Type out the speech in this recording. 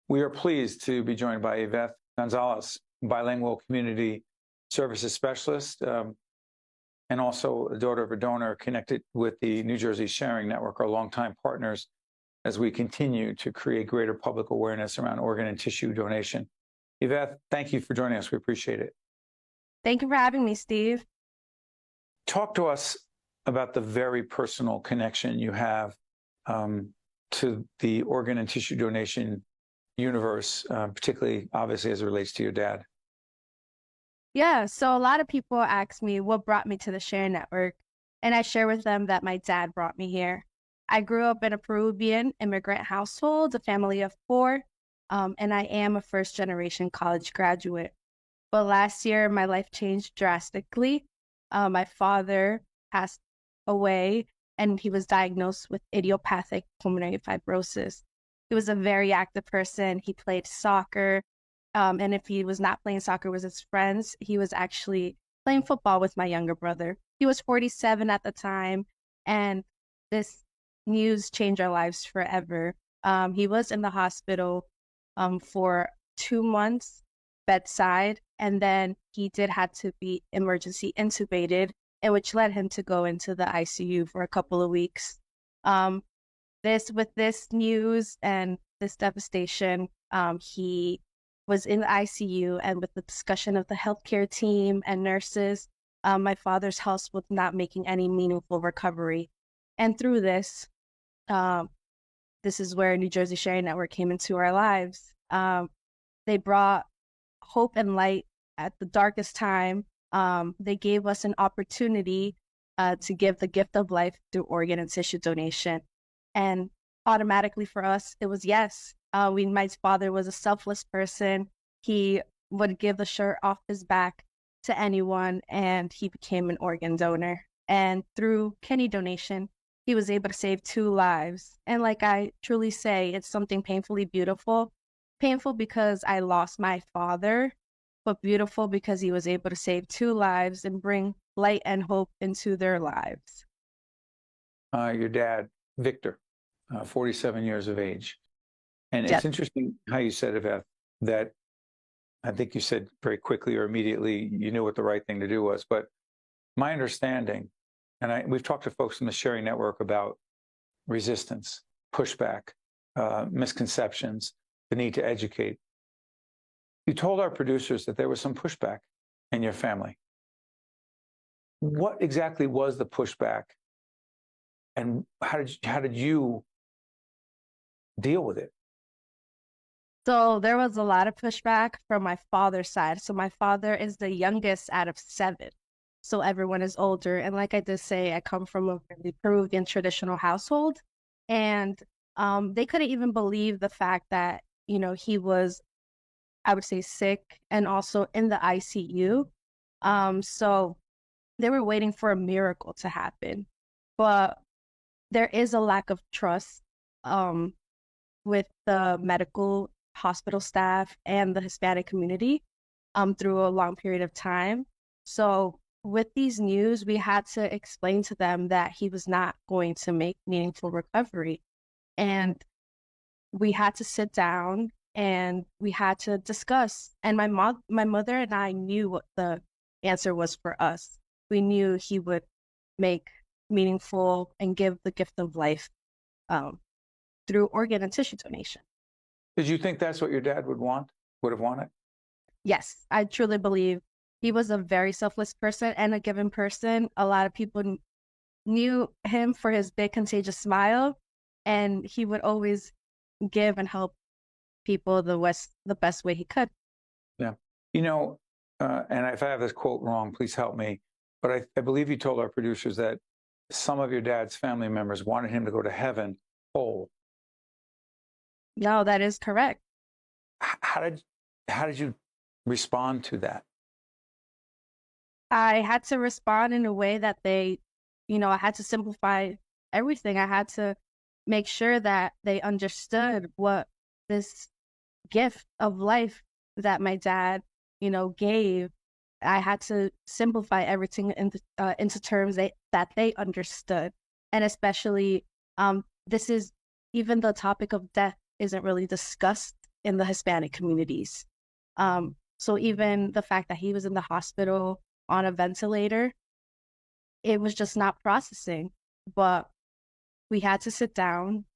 We are pleased to be joined by Iveth Gonzales, bilingual community services specialist, and also a daughter of a donor connected with the New Jersey Sharing Network, our longtime partners, as we continue to create greater public awareness around organ and tissue donation. Iveth, thank you for joining us. We appreciate it. Thank you for having me, Steve. Talk to us about the very personal connection you have to the organ and tissue donation universe, particularly, obviously, as it relates to your dad. Yeah, so a lot of people ask me what brought me to the Sharing Network, and I share with them that my dad brought me here. I grew up in a Peruvian immigrant household, a family of 4, and I am a first-generation college graduate. But last year, my life changed drastically. My father passed away, and he was diagnosed with idiopathic pulmonary fibrosis. He was a very active person. He played soccer. And if he was not playing soccer with his friends, he was actually playing football with my younger brother. He was 47 at the time, and this news changed our lives forever. He was in the hospital for 2 months bedside, and then he did have to be emergency intubated, and which led him to go into the ICU for a couple of weeks. With this news and this devastation, he was in the ICU, and with the discussion of the healthcare team and nurses, my father's health was not making any meaningful recovery. And through this, this is where New Jersey Sharing Network came into our lives. They brought hope and light at the darkest time. They gave us an opportunity to give the gift of life through organ and tissue donation. And automatically for us, it was yes. My father was a selfless person. He would give the shirt off his back to anyone, and he became an organ donor. And through kidney donation, he was able to save 2 lives. And like I truly say, it's something painfully beautiful. Painful because I lost my father, but beautiful because he was able to save 2 lives and bring light and hope into their lives. Your dad, Victor, 47 years of age. And Yes. It's interesting how you said, Iveth, that I think you said very quickly or immediately you knew what the right thing to do was. But my understanding, and we've talked to folks from the Sharing Network about resistance, pushback, misconceptions, the need to educate. You told our producers that there was some pushback in your family. What exactly was the pushback, and how did you deal with it? So there was a lot of pushback from my father's side. So my father is the youngest out of 7. So everyone is older. And like I did say, I come from a really Peruvian traditional household. And they couldn't even believe the fact that, he was, I would say, sick and also in the ICU. So they were waiting for a miracle to happen. But there is a lack of trust with the medical hospital staff and the Hispanic community through a long period of time. So with these news, we had to explain to them that he was not going to make meaningful recovery. And we had to sit down and we had to discuss. And my mother and I knew what the answer was for us. We knew he would make meaningful and give the gift of life through organ and tissue donation. Did you think that's what your dad would have wanted? Yes, I truly believe he was a very selfless person and a giving person. A lot of people knew him for his big contagious smile, and he would always give and help people the best way he could. Yeah. And if I have this quote wrong, please help me. But I believe you told our producers that some of your dad's family members wanted him to go to heaven whole. No, that is correct. How did you respond to that? I had to respond in a way that I had to simplify everything. I had to make sure that they understood what this gift of life that my dad, gave. I had to simplify everything into terms that they understood. And especially, this is even the topic of death isn't really discussed in the Hispanic communities. So even the fact that he was in the hospital on a ventilator, it was just not processing. But we had to sit down